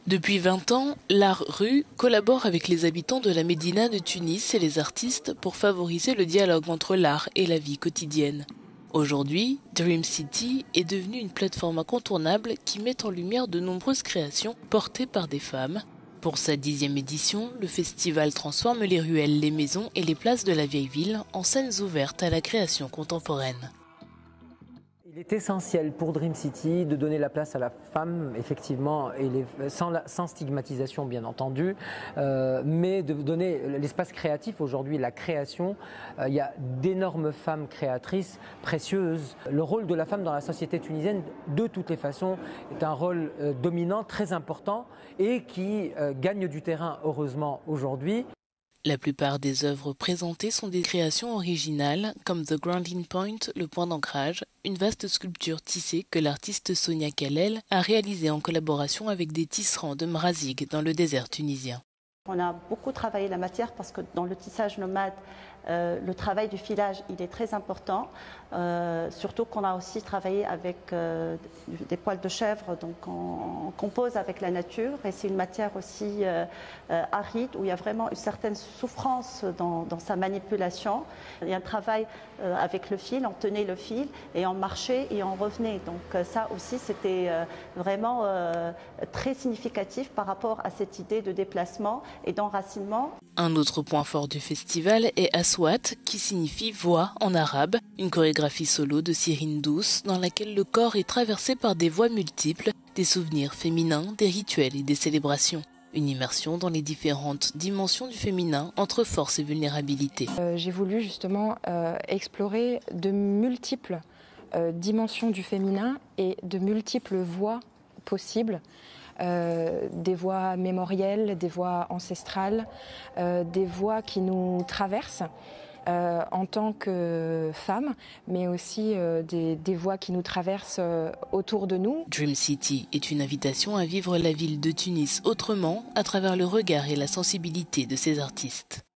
Depuis 20 ans, l'art rue collabore avec les habitants de la Médina de Tunis et les artistes pour favoriser le dialogue entre l'art et la vie quotidienne. Aujourd'hui, Dream City est devenue une plateforme incontournable qui met en lumière de nombreuses créations portées par des femmes. Pour sa 10e édition, le festival transforme les ruelles, les maisons et les places de la vieille ville en scènes ouvertes à la création contemporaine. Il est essentiel pour Dream City de donner la place à la femme, effectivement, et sans stigmatisation bien entendu, mais de donner l'espace créatif. Aujourd'hui, la création, il y a d'énormes femmes créatrices précieuses. Le rôle de la femme dans la société tunisienne, de toutes les façons, est un rôle dominant, très important, et qui gagne du terrain, heureusement, aujourd'hui. La plupart des œuvres présentées sont des créations originales, comme The Grounding Point, le point d'ancrage, une vaste sculpture tissée que l'artiste Sonia Khalel a réalisée en collaboration avec des tisserands de Mrazig dans le désert tunisien. On a beaucoup travaillé la matière parce que dans le tissage nomade, le travail du filage il est très important, surtout qu'on a aussi travaillé avec des poils de chèvre, donc on compose avec la nature et c'est une matière aussi aride où il y a vraiment une certaine souffrance dans sa manipulation. Il y a un travail avec le fil, on tenait le fil et on marchait et on revenait, donc ça aussi c'était vraiment très significatif par rapport à cette idée de déplacement et d'enracinement. Un autre point fort du festival est Aswat, qui signifie voix en arabe, une chorégraphie solo de Sirine Douce dans laquelle le corps est traversé par des voix multiples, des souvenirs féminins, des rituels et des célébrations. Une immersion dans les différentes dimensions du féminin entre force et vulnérabilité. J'ai voulu justement explorer de multiples dimensions du féminin et de multiples voix possibles. Des voix mémorielles, des voix ancestrales, des voix qui nous traversent en tant que femmes, mais aussi des voix qui nous traversent autour de nous. Dream City est une invitation à vivre la ville de Tunis autrement à travers le regard et la sensibilité de ses artistes.